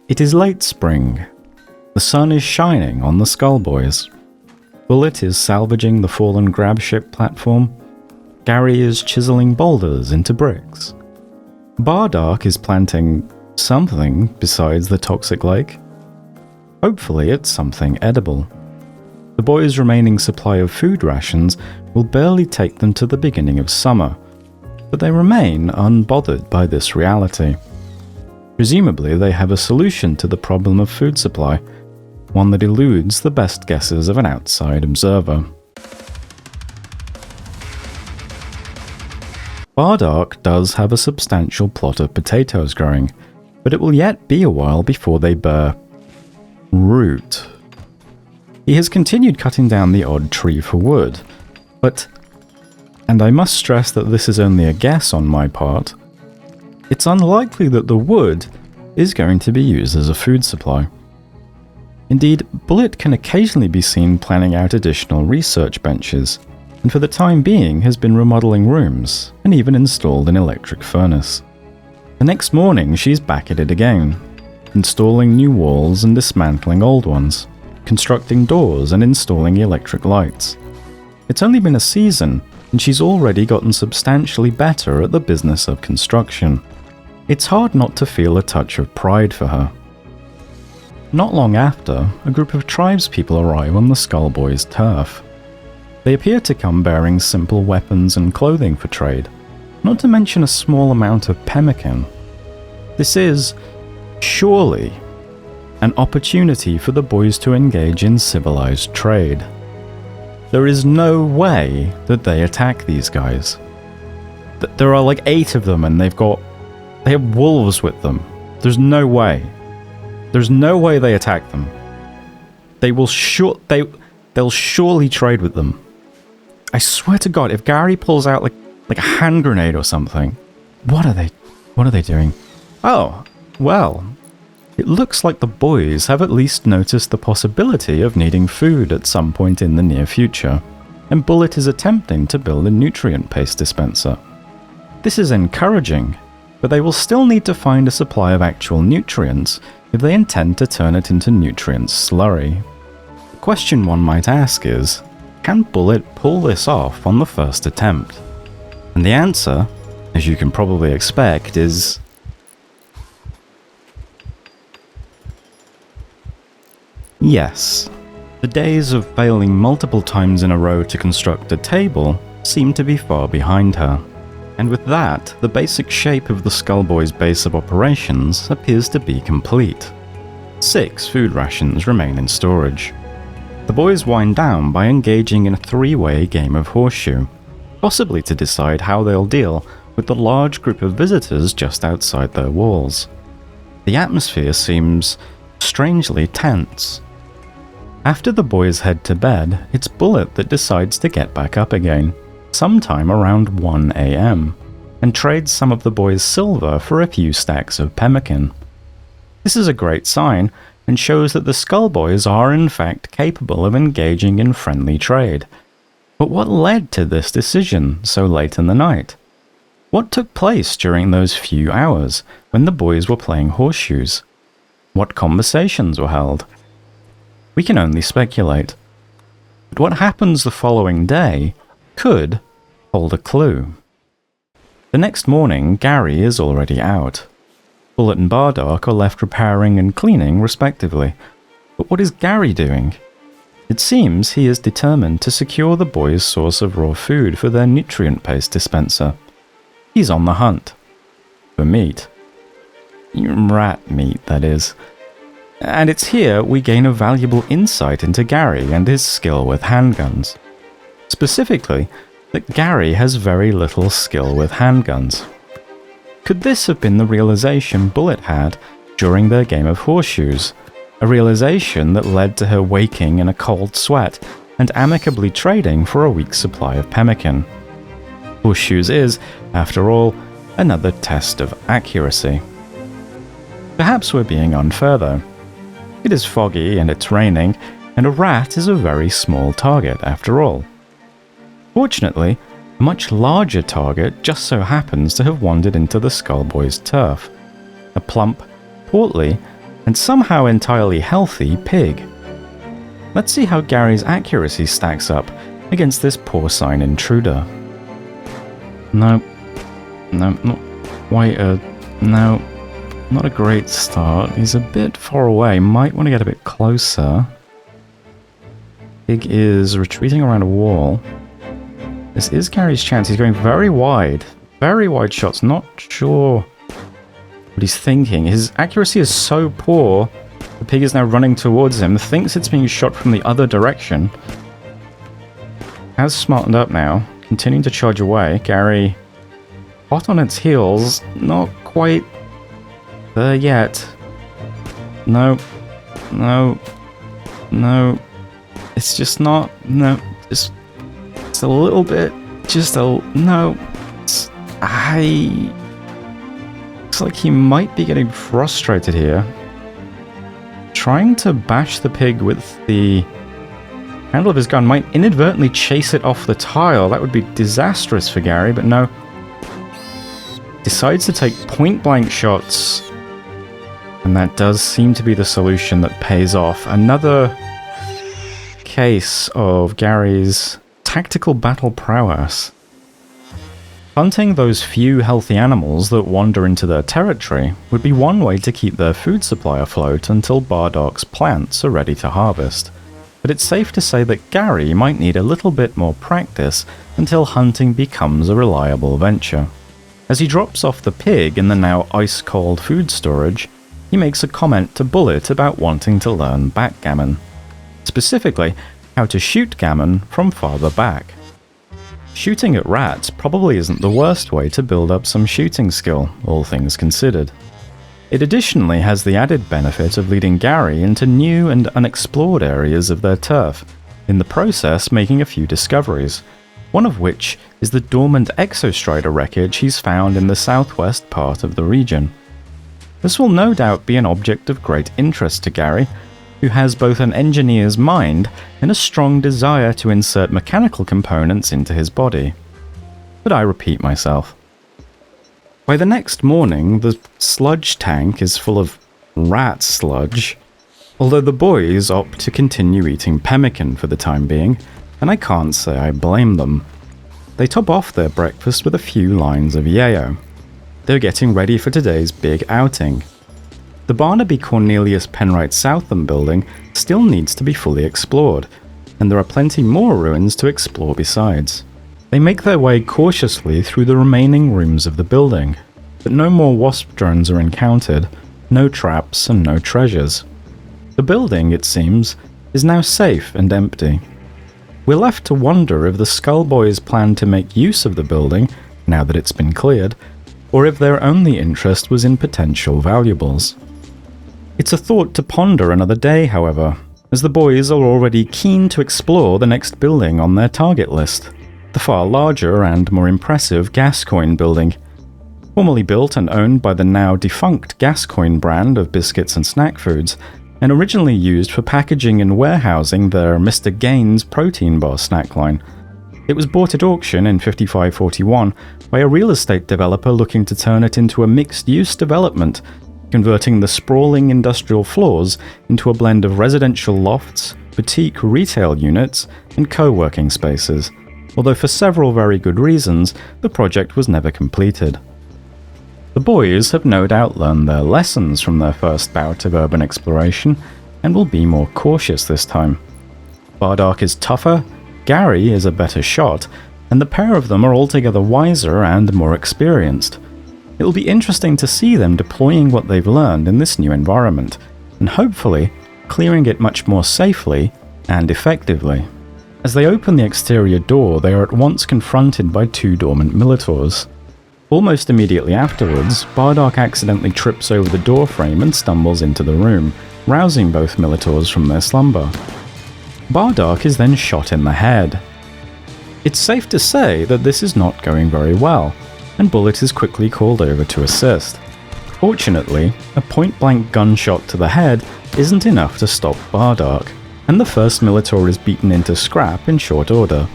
It is late spring. The sun is shining on the SKULLBOYS. Bullet is salvaging the fallen grab ship platform. Gary is chiseling boulders into bricks. Bardark is planting something besides the toxic lake. Hopefully it's something edible. The boys' remaining supply of food rations will barely take them to the beginning of summer, but they remain unbothered by this reality. Presumably they have a solution to the problem of food supply, one that eludes the best guesses of an outside observer. Bardark does have a substantial plot of potatoes growing, but it will yet be a while before they bear root. He has continued cutting down the odd tree for wood, but, and I must stress that this is only a guess on my part, it's unlikely that the wood is going to be used as a food supply. Indeed, Bullet can occasionally be seen planning out additional research benches, and for the time being has been remodeling rooms, and even installed an electric furnace. The next morning she's back at it again, installing new walls and dismantling old ones, constructing doors and installing electric lights. It's only been a season, and she's already gotten substantially better at the business of construction. It's hard not to feel a touch of pride for her. Not long after, a group of tribespeople arrive on the SKULLBOYS' turf. They appear to come bearing simple weapons and clothing for trade, not to mention a small amount of pemmican. This is, surely, an opportunity for the boys to engage in civilized trade. There is no way that they attack these guys. There are like 8 of them and they have wolves with them. There's no way. There's no way they attack them. They'll surely trade with them. I swear to God, if Gary pulls out like a hand grenade or something, what are they doing? Oh, well, it looks like the boys have at least noticed the possibility of needing food at some point in the near future, and Bullet is attempting to build a nutrient paste dispenser. This is encouraging, but they will still need to find a supply of actual nutrients if they intend to turn it into nutrient slurry. The question one might ask is, can Bullet pull this off on the first attempt? And the answer, as you can probably expect, is yes. The days of failing multiple times in a row to construct a table seem to be far behind her. And with that, the basic shape of the SKULLBOYS' base of operations appears to be complete. 6 food rations remain in storage. The boys wind down by engaging in a 3-way game of horseshoe, possibly to decide how they'll deal with the large group of visitors just outside their walls. The atmosphere seems strangely tense. After the boys head to bed, it's Bullet that decides to get back up again, sometime around 1 AM, and trades some of the boys' silver for a few stacks of pemmican. This is a great sign, and shows that the SKULLBOYS are in fact capable of engaging in friendly trade. But what led to this decision so late in the night? What took place during those few hours when the boys were playing horseshoes? What conversations were held? We can only speculate. But what happens the following day could hold a clue. The next morning, Gary is already out. Bullet and Bardark are left repairing and cleaning respectively. But what is Gary doing? It seems he is determined to secure the boys' source of raw food for their nutrient paste dispenser. He's on the hunt. For meat. Rat meat, that is. And it's here we gain a valuable insight into Gary and his skill with handguns. Specifically, that Gary has very little skill with handguns. Could this have been the realization Bullet had during their game of horseshoes? A realization that led to her waking in a cold sweat and amicably trading for a week's supply of pemmican. Horseshoes is, after all, another test of accuracy. Perhaps we're being unfair though. It is foggy and it's raining, and a rat is a very small target after all. Fortunately, a much larger target just so happens to have wandered into the SKULLBOYS' turf. A plump, portly, and somehow entirely healthy pig. Let's see how Gary's accuracy stacks up against this porcine intruder. No, not quite no, not a great start. He's a bit far away, might want to get a bit closer. Pig is retreating around a wall. This is Gary's chance. He's going very wide shots. Not sure what he's thinking. His accuracy is so poor, the pig is now running towards him, thinks it's being shot from the other direction. Has smartened up now, continuing to charge away. Gary, hot on its heels, not quite there yet. No. It's just not, no, just a little bit, no. Looks like he might be getting frustrated here. Trying to bash the pig with the handle of his gun might inadvertently chase it off the tile. That would be disastrous for Gary, but no. Decides to take point-blank shots, and that does seem to be the solution that pays off. Another case of Gary's tactical battle prowess. Hunting those few healthy animals that wander into their territory would be one way to keep their food supply afloat until Bardark's plants are ready to harvest. But it's safe to say that Gary might need a little bit more practice until hunting becomes a reliable venture. As he drops off the pig in the now ice-cold food storage, he makes a comment to Bullet about wanting to learn backgammon. Specifically, how to shoot gammon from farther back. Shooting at rats probably isn't the worst way to build up some shooting skill, all things considered. It additionally has the added benefit of leading Gary into new and unexplored areas of their turf, in the process making a few discoveries, one of which is the dormant Exostrider wreckage he's found in the southwest part of the region. This will no doubt be an object of great interest to Gary, who has both an engineer's mind and a strong desire to insert mechanical components into his body. But I repeat myself. By the next morning, the sludge tank is full of rat sludge, although the boys opt to continue eating pemmican for the time being, and I can't say I blame them. They top off their breakfast with a few lines of yayo. They're getting ready for today's big outing. The Barnaby Cornelius Penwright Southam building still needs to be fully explored, and there are plenty more ruins to explore besides. They make their way cautiously through the remaining rooms of the building, but no more wasp drones are encountered, no traps and no treasures. The building, it seems, is now safe and empty. We're left to wonder if the SKULLBOYS plan to make use of the building, now that it's been cleared, or if their only interest was in potential valuables. It's a thought to ponder another day, however, as the boys are already keen to explore the next building on their target list, the far larger and more impressive Gascoigne building. Formerly built and owned by the now defunct Gascoigne brand of biscuits and snack foods, and originally used for packaging and warehousing their Mr. Gaines protein bar snack line. It was bought at auction in 5541 by a real estate developer looking to turn it into a mixed-use development, converting the sprawling industrial floors into a blend of residential lofts, boutique retail units, and co-working spaces, although for several very good reasons, the project was never completed. The boys have no doubt learned their lessons from their first bout of urban exploration, and will be more cautious this time. Bardark is tougher, Gary is a better shot, and the pair of them are altogether wiser and more experienced. It will be interesting to see them deploying what they've learned in this new environment, and hopefully clearing it much more safely and effectively. As they open the exterior door, they are at once confronted by two dormant Militaurs. Almost immediately afterwards, Bardark accidentally trips over the doorframe and stumbles into the room, rousing both Militaurs from their slumber. Bardark is then shot in the head. It's safe to say that this is not going very well, and Bullet is quickly called over to assist. Fortunately, a point-blank gunshot to the head isn't enough to stop Bardark, and the first Militaur is beaten into scrap in short order.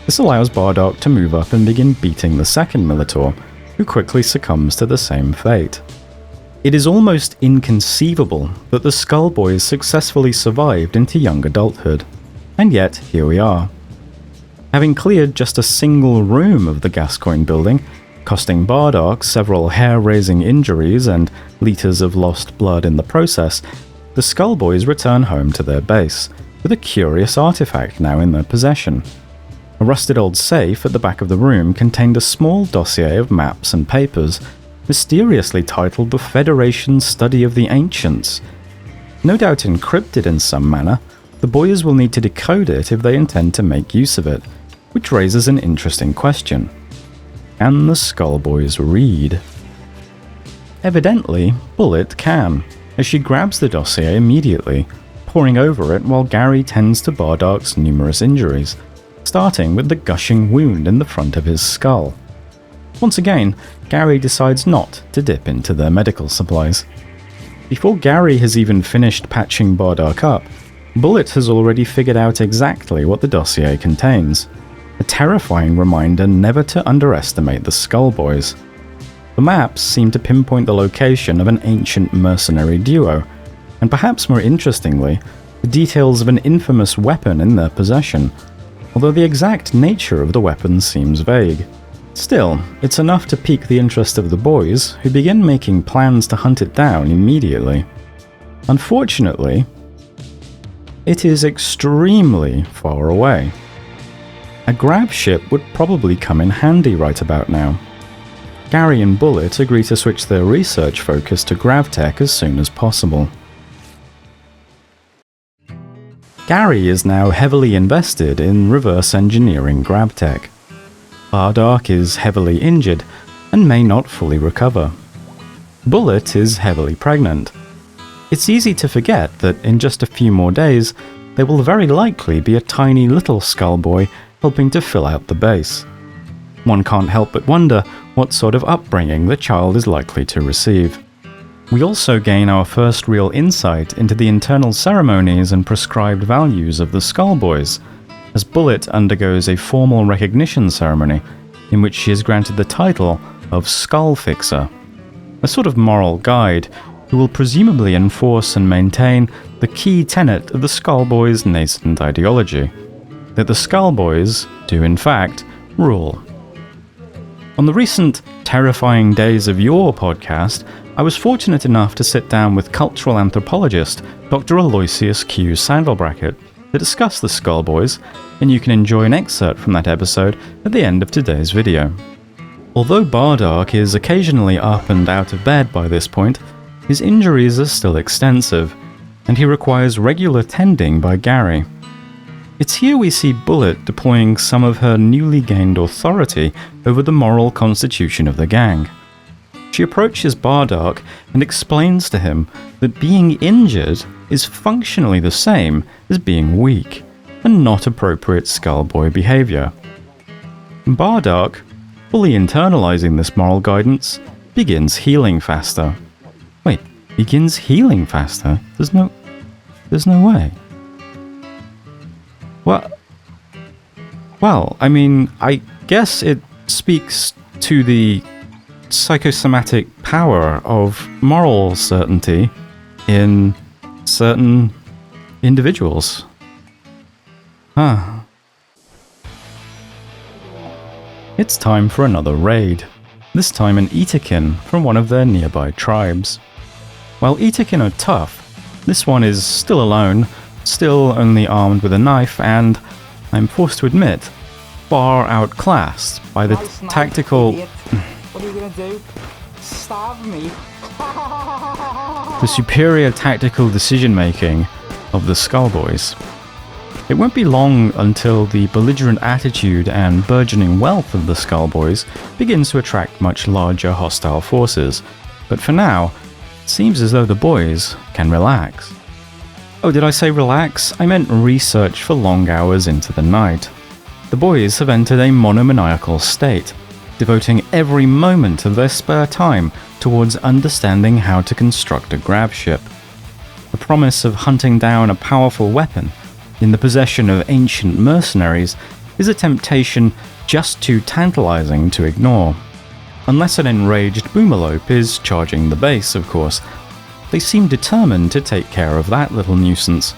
This allows Bardark to move up and begin beating the second Militaur, who quickly succumbs to the same fate. It is almost inconceivable that the SKULLBOYS successfully survived into young adulthood. And yet, here we are. Having cleared just a single room of the Gascoigne building, costing Bardark several hair-raising injuries and litres of lost blood in the process, the SKULLBOYS return home to their base, with a curious artifact now in their possession. A rusted old safe at the back of the room contained a small dossier of maps and papers, mysteriously titled The Federation's Study of the Ancients. No doubt encrypted in some manner, the boys will need to decode it if they intend to make use of it, which raises an interesting question. Can the SKULLBOYS read? Evidently, Bullet can, as she grabs the dossier immediately, poring over it while Gary tends to Bardark's numerous injuries, starting with the gushing wound in the front of his skull. Once again, Gary decides not to dip into their medical supplies. Before Gary has even finished patching Bardark up, Bullet has already figured out exactly what the dossier contains. A terrifying reminder never to underestimate the SKULLBOYS. The maps seem to pinpoint the location of an ancient mercenary duo, and perhaps more interestingly, the details of an infamous weapon in their possession, although the exact nature of the weapon seems vague. Still, it's enough to pique the interest of the boys, who begin making plans to hunt it down immediately. Unfortunately, it is extremely far away. A grav ship would probably come in handy right about now. Gary and Bullet agree to switch their research focus to gravtech as soon as possible. Gary is now heavily invested in reverse engineering gravtech. Bardark is heavily injured and may not fully recover. Bullet is heavily pregnant. It's easy to forget that in just a few more days, there will very likely be a tiny little SKULLBOY helping to fill out the base. One can't help but wonder what sort of upbringing the child is likely to receive. We also gain our first real insight into the internal ceremonies and prescribed values of the SKULLBOYS, as Bullet undergoes a formal recognition ceremony in which she is granted the title of Skull Fixer, a sort of moral guide who will presumably enforce and maintain the key tenet of the SKULLBOYS' nascent ideology, that the SKULLBOYS do in fact rule. On the recent Terrifying Days of Yore podcast, I was fortunate enough to sit down with cultural anthropologist Dr. Aloysius Q Sandalbracket to discuss the SKULLBOYS, and you can enjoy an excerpt from that episode at the end of today's video. Although Bardark is occasionally up and out of bed by this point, his injuries are still extensive, and he requires regular tending by Gary. It's here we see Bullet deploying some of her newly gained authority over the moral constitution of the gang. She approaches Bardark and explains to him that being injured is functionally the same as being weak, and not appropriate SKULLBOY behavior. Bardark, fully internalizing this moral guidance, begins healing faster. Wait, begins healing faster? There's no way. Well, I mean, I guess it speaks to the psychosomatic power of moral certainty in certain individuals. It's time for another raid, this time an Itakin from one of their nearby tribes. While Itakin are tough, this one is still alone, still only armed with a knife, and, I'm forced to admit, far outclassed by the tactical... What are you gonna do? Stab me? the superior tactical decision-making of the SKULLBOYS. It won't be long until the belligerent attitude and burgeoning wealth of the SKULLBOYS begins to attract much larger hostile forces, but for now, it seems as though the boys can relax. Oh, did I say relax? I meant research for long hours into the night. The boys have entered a monomaniacal state, devoting every moment of their spare time towards understanding how to construct a grav ship. The promise of hunting down a powerful weapon in the possession of ancient mercenaries is a temptation just too tantalizing to ignore. Unless an enraged boomalope is charging the base, of course. They seem determined to take care of that little nuisance.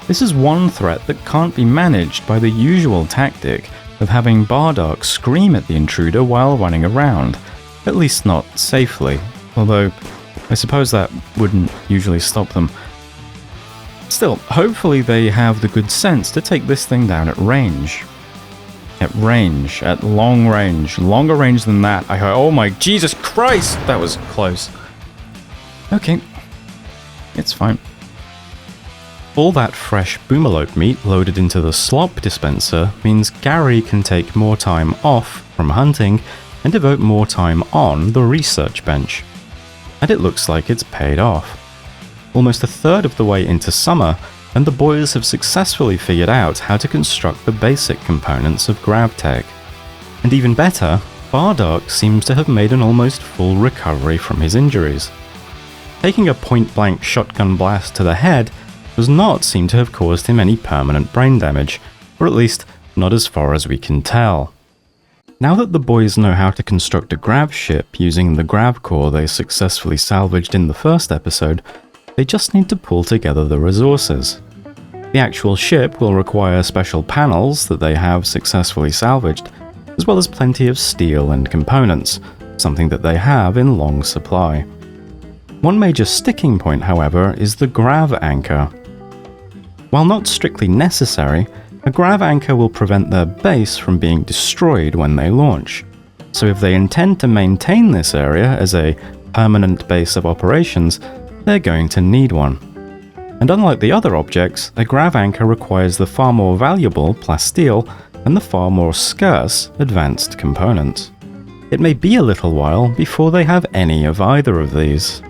This is one threat that can't be managed by the usual tactic of having Bardark scream at the intruder while running around, at least not safely, although I suppose that wouldn't usually stop them. Still, hopefully they have the good sense to take this thing down at range. At long range. Longer range than that. Oh my Jesus Christ! That was close. Okay. It's fine. All that fresh boomalope meat loaded into the slop dispenser means Gary can take more time off from hunting and devote more time on the research bench. And it looks like it's paid off. Almost a third of the way into summer, and the boys have successfully figured out how to construct the basic components of gravtech. And even better, Bardark seems to have made an almost full recovery from his injuries. Taking a point-blank shotgun blast to the head does not seem to have caused him any permanent brain damage, or at least not as far as we can tell. Now that the boys know how to construct a grav ship using the grav core they successfully salvaged in the first episode, they just need to pull together the resources. The actual ship will require special panels that they have successfully salvaged, as well as plenty of steel and components, something that they have in long supply. One major sticking point, however, is the grav anchor. While not strictly necessary, a grav anchor will prevent their base from being destroyed when they launch. So if they intend to maintain this area as a permanent base of operations, they're going to need one. And unlike the other objects, a grav anchor requires the far more valuable plasteel and the far more scarce advanced components. It may be a little while before they have any of either of these.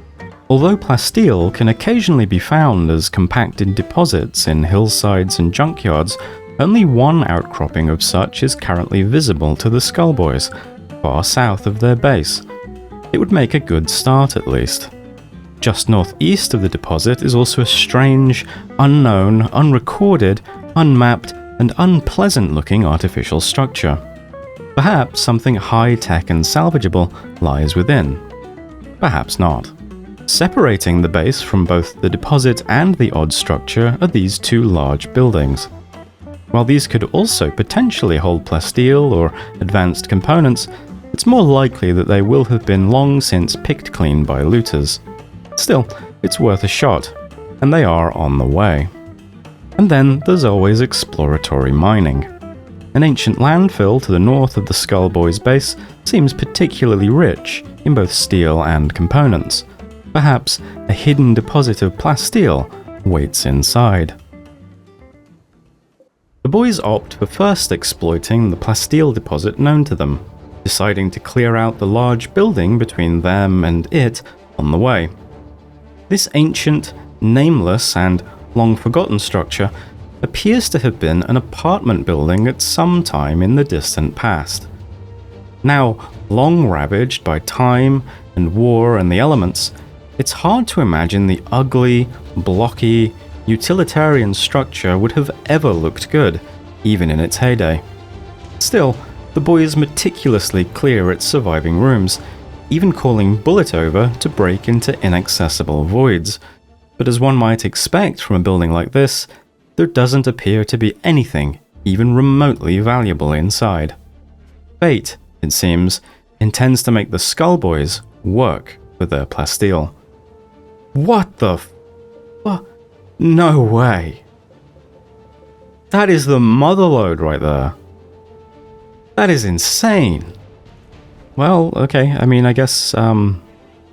Although plasteel can occasionally be found as compacted deposits in hillsides and junkyards, only one outcropping of such is currently visible to the SKULLBOYS, far south of their base. It would make a good start at least. Just northeast of the deposit is also a strange, unknown, unrecorded, unmapped, and unpleasant-looking artificial structure. Perhaps something high-tech and salvageable lies within. Perhaps not. Separating the base from both the deposit and the odd structure are these two large buildings. While these could also potentially hold plasteel or advanced components, it's more likely that they will have been long since picked clean by looters. Still, it's worth a shot, and they are on the way. And then there's always exploratory mining. An ancient landfill to the north of the SKULLBOYS base seems particularly rich in both steel and components. Perhaps a hidden deposit of plasteel waits inside. The boys opt for first exploiting the plasteel deposit known to them, deciding to clear out the large building between them and it on the way. This ancient, nameless, and long-forgotten structure appears to have been an apartment building at some time in the distant past. Now long ravaged by time and war and the elements, it's hard to imagine the ugly, blocky, utilitarian structure would have ever looked good, even in its heyday. Still, the boys meticulously clear its surviving rooms, even calling Bullet over to break into inaccessible voids. But as one might expect from a building like this, there doesn't appear to be anything even remotely valuable inside. Fate, it seems, intends to make the SKULLBOYS work with their plasteel. What the No way. That is the motherlode right there. That is insane. Well, okay, I guess,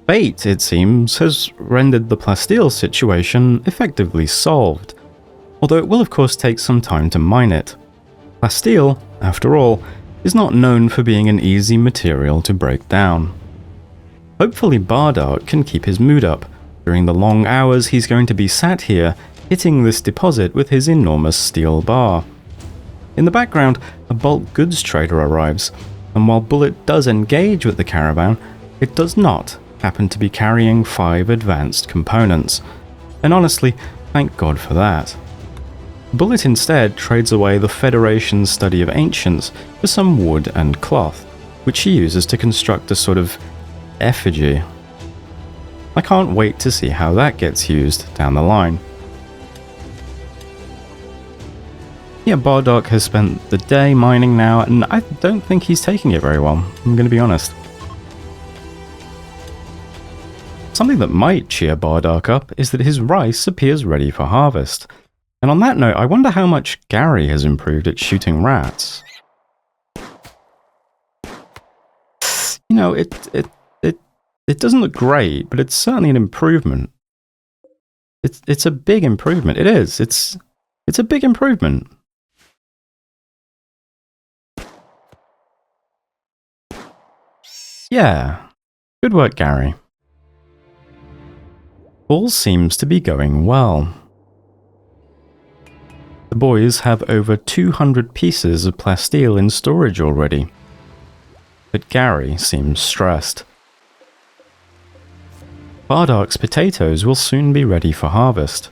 fate, it seems, has rendered the plasteel situation effectively solved. Although it will of course take some time to mine it. Plasteel, after all, is not known for being an easy material to break down. Hopefully Bardark can keep his mood up during the long hours he's going to be sat here hitting this deposit with his enormous steel bar. In the background, a bulk goods trader arrives, and while Bullet does engage with the caravan, it does not happen to be carrying 5 advanced components. And honestly, thank God for that. Bullet instead trades away the Federation's study of ancients for some wood and cloth, which she uses to construct a sort of effigy. I can't wait to see how that gets used down the line. Yeah, Bardark has spent the day mining now, and I don't think he's taking it very well, I'm going to be honest. Something that might cheer Bardark up is that his rice appears ready for harvest. And on that note, I wonder how much Gary has improved at shooting rats. You know, it doesn't look great, but it's certainly an improvement. It's a big improvement. It is. It's a big improvement. Yeah. Good work, Gary. All seems to be going well. The boys have over 200 pieces of plasteel in storage already. But Gary seems stressed. Bardark's potatoes will soon be ready for harvest.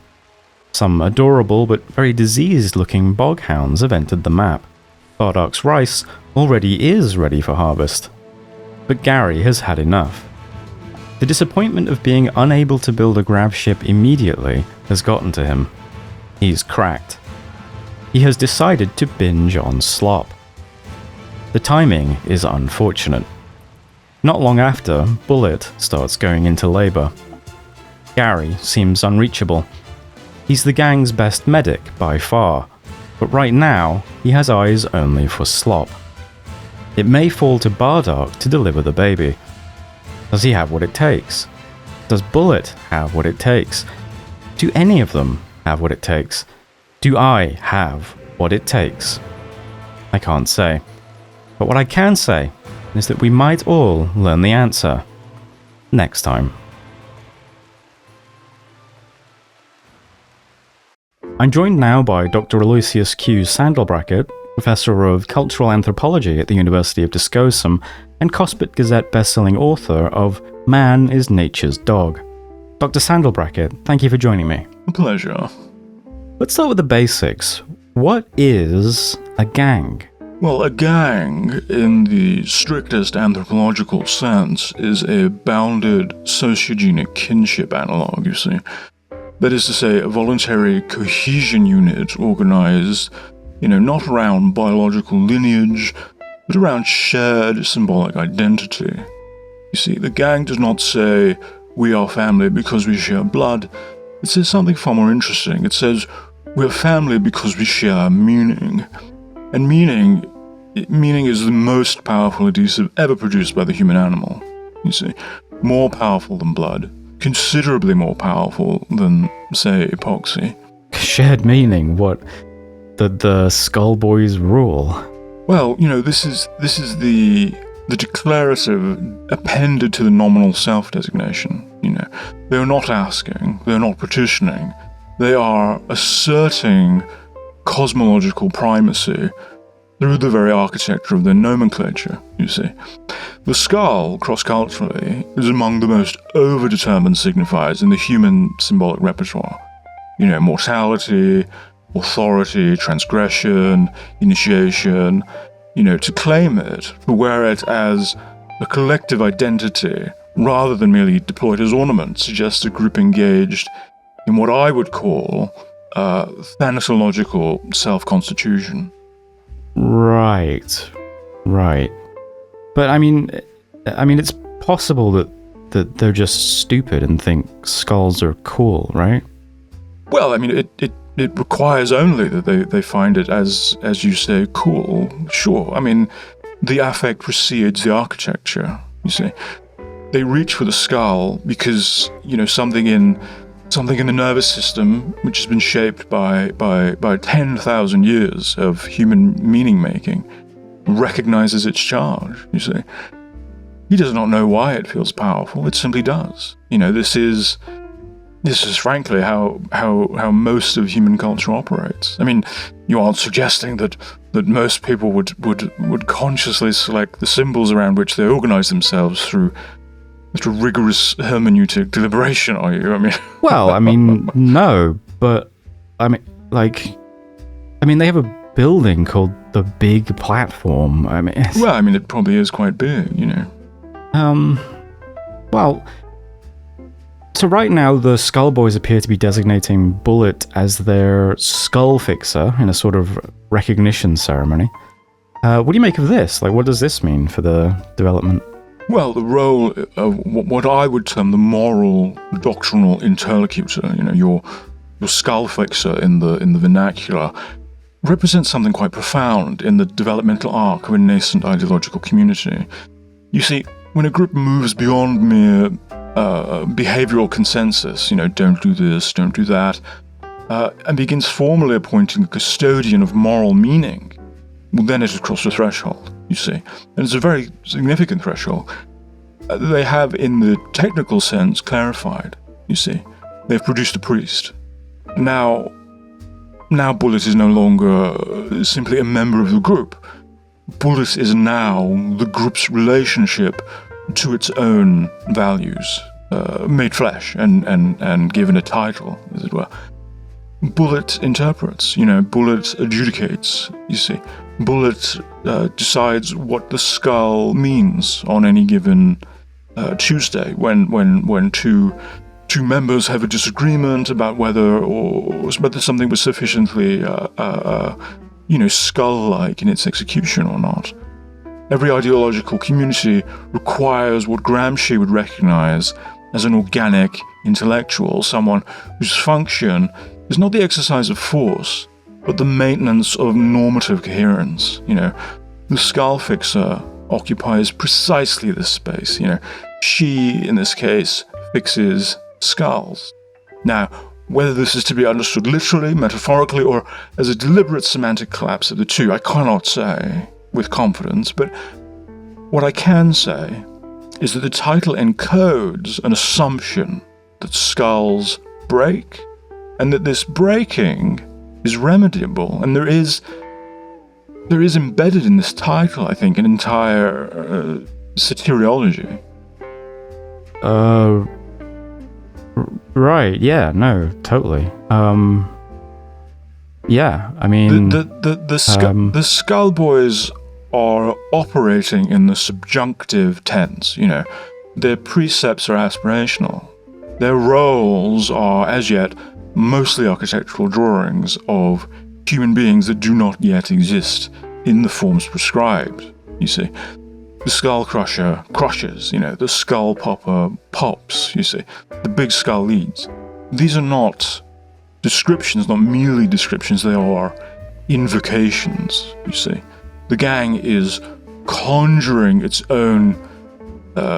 Some adorable but very diseased-looking boghounds have entered the map. Bardark's rice already is ready for harvest. But Gary has had enough. The disappointment of being unable to build a grav ship immediately has gotten to him. He's cracked. He has decided to binge on slop. The timing is unfortunate. Not long after, Bullet starts going into labor. Gary seems unreachable. He's the gang's best medic by far, but right now he has eyes only for slop. It may fall to Bardark to deliver the baby. Does he have what it takes? Does Bullet have what it takes? Do any of them have what it takes? Do I have what it takes? I can't say. But what I can say is that we might all learn the answer next time. I'm joined now by Dr. Aloysius Q. Sandalbracket, Professor of Cultural Anthropology at the University of Wisconsin and Cospit Gazette bestselling author of Man is Nature's Dog. Dr. Sandalbracket, thank you for joining me. A pleasure. Let's start with the basics. What is a gang? Well, a gang, in the strictest anthropological sense, is a bounded sociogenic kinship analog, you see. That is to say, a voluntary cohesion unit organized, not around biological lineage, but around shared symbolic identity. You see, the gang does not say, we are family because we share blood. It says something far more interesting. It says, we're family because we share meaning. And meaning is the most powerful adhesive ever produced by the human animal. You see, more powerful than blood, considerably more powerful than, say, epoxy. Shared meaning? What? The SKULLBOYS rule? Well, this is the declarative appended to the nominal self-designation. They are not asking, they are not petitioning, they are asserting cosmological primacy through the very architecture of their nomenclature, you see. The skull, cross-culturally, is among the most overdetermined signifiers in the human symbolic repertoire. Mortality, authority, transgression, initiation. To claim it, to wear it as a collective identity, rather than merely deployed as ornament, suggests a group engaged in what I would call thanatological self-constitution. Right. But I mean, it's possible that they're just stupid and think skulls are cool, right? Well, it requires only that they find it, as you say, cool. Sure. The affect precedes the architecture, you see. They reach for the skull because, something in the nervous system, which has been shaped by 10,000 years of human meaning-making, recognizes its charge, you see. He does not know why it feels powerful, it simply does. This is frankly how most of human culture operates. You aren't suggesting that most people would consciously select the symbols around which they organize themselves through rigorous hermeneutic deliberation, are you? Well, no, but they have a building called the Big Platform. I mean, it probably is quite big, Well, so right now the SKULLBOYS appear to be designating Bullet as their skull fixer in a sort of recognition ceremony. What do you make of this? Like, what does this mean for the development? Well, the role of what I would term the moral, doctrinal interlocutor, your skull fixer in the vernacular, represents something quite profound in the developmental arc of a nascent ideological community. You see, when a group moves beyond mere behavioral consensus, don't do this, don't do that, and begins formally appointing a custodian of moral meaning, well, then it has crossed a threshold, you see. And it's a very significant threshold. They have, in the technical sense, clarified, you see. They've produced a priest. Now Bullet is no longer simply a member of the group. Bullet is now the group's relationship to its own values, made flesh and given a title, as it were. Bullet interprets, Bullet adjudicates, you see. Bullet decides what the skull means on any given Tuesday when two members have a disagreement about whether something was sufficiently skull-like in its execution or not. Every ideological community requires what Gramsci would recognize as an organic intellectual, someone whose function is not the exercise of force, but the maintenance of normative coherence. The skull fixer occupies precisely this space. She, in this case, fixes skulls. Now, whether this is to be understood literally, metaphorically, or as a deliberate semantic collapse of the two, I cannot say with confidence, but what I can say is that the title encodes an assumption that skulls break, and that this breaking is remediable, and there is embedded in this title, I think, an entire soteriology. Right, yeah, no, totally. Yeah, I mean... The SKULLBOYS are operating in the subjunctive tense, Their precepts are aspirational. Their roles are, as yet, mostly architectural drawings of human beings that do not yet exist in the forms prescribed, you see. The skull crusher crushes, the skull popper pops, you see. The big skull leads. These are not descriptions, not merely descriptions, they are invocations, you see. The gang is conjuring its own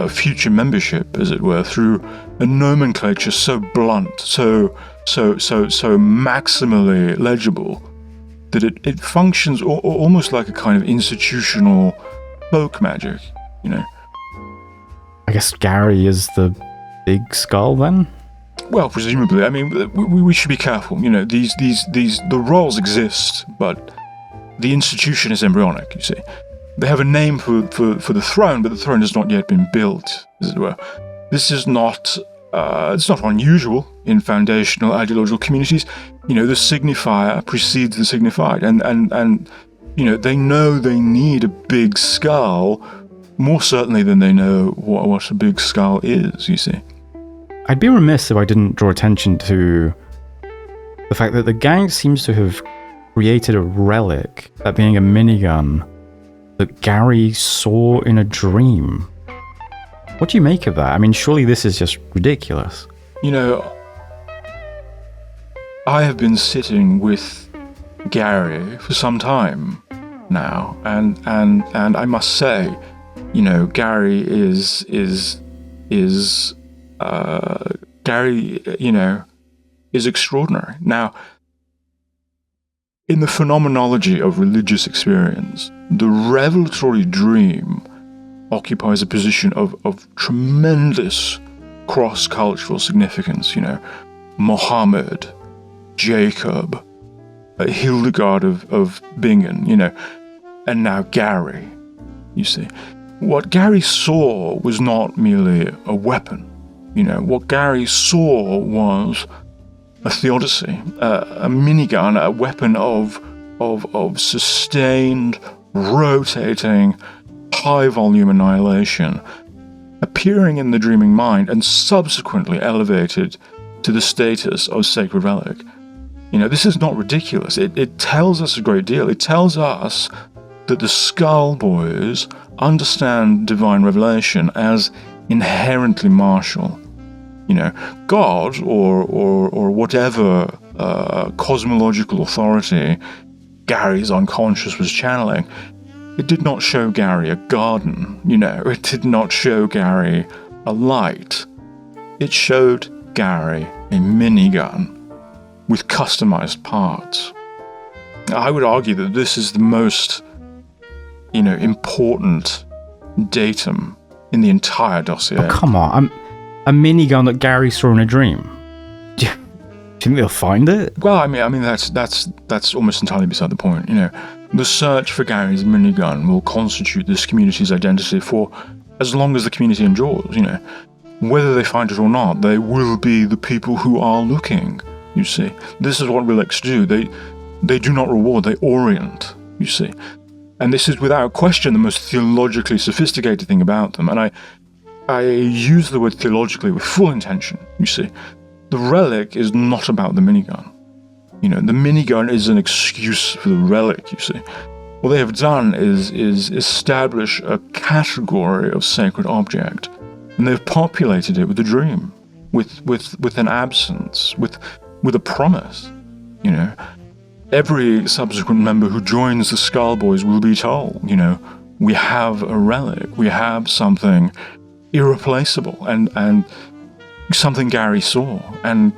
future membership, as it were, through a nomenclature so blunt, so maximally legible, that it functions almost like a kind of institutional folk magic, I guess Gary is the big skull then? Well, presumably. I mean, we should be careful. The roles exist, but the institution is embryonic, you see. They have a name for the throne, but the throne has not yet been built, as it were. This is not... it's not unusual in foundational ideological communities. The signifier precedes the signified, and they know they need a big skull more certainly than they know what a big skull is, you see. I'd be remiss if I didn't draw attention to the fact that the gang seems to have created a relic, that being a minigun, that Gary saw in a dream. What do you make of that? I mean, surely this is just ridiculous. I have been sitting with Gary for some time now, and I must say, Gary is extraordinary. Now, in the phenomenology of religious experience, the revelatory dream occupies a position of tremendous cross-cultural significance. Mohammed, Jacob, Hildegard of Bingen, and now Gary, you see. What Gary saw was not merely a weapon. What Gary saw was a theodicy, a minigun, a weapon of of sustained, rotating, high-volume annihilation appearing in the dreaming mind and subsequently elevated to the status of sacred relic. This is not ridiculous. It tells us a great deal. It tells us that the SKULLBOYS understand divine revelation as inherently martial. God or whatever cosmological authority Gary's unconscious was channeling, it did not show Gary a garden, it did not show Gary a light. It showed Gary a minigun with customized parts. I would argue that this is the most, important datum in the entire dossier. Oh, come on, a minigun that Gary saw in a dream. Do you think they'll find it? Well, I mean that's almost entirely beside the point. The search for Gary's minigun will constitute this community's identity for as long as the community endures. Whether they find it or not, they will be the people who are looking. You see, this is what relics do. They do not reward; they orient. You see, and this is without question the most theologically sophisticated thing about them. And I use the word theologically with full intention. You see, the relic is not about the minigun. The minigun is an excuse for the relic, you see. What they have done is establish a category of sacred object, and they've populated it with a dream, with an absence, with a promise. Every subsequent member who joins the SKULLBOYS will be told, we have a relic, we have something irreplaceable, and something Gary saw, and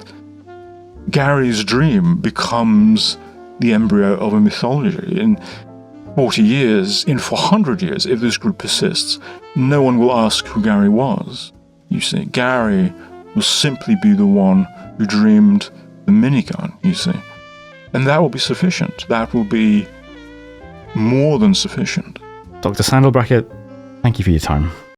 Gary's dream becomes the embryo of a mythology. In 40 years, in 400 years, if this group persists, no one will ask who Gary was. You see, Gary will simply be the one who dreamed the minigun, you see. And that will be sufficient. That will be more than sufficient. Dr. Sandalbracket, thank you for your time.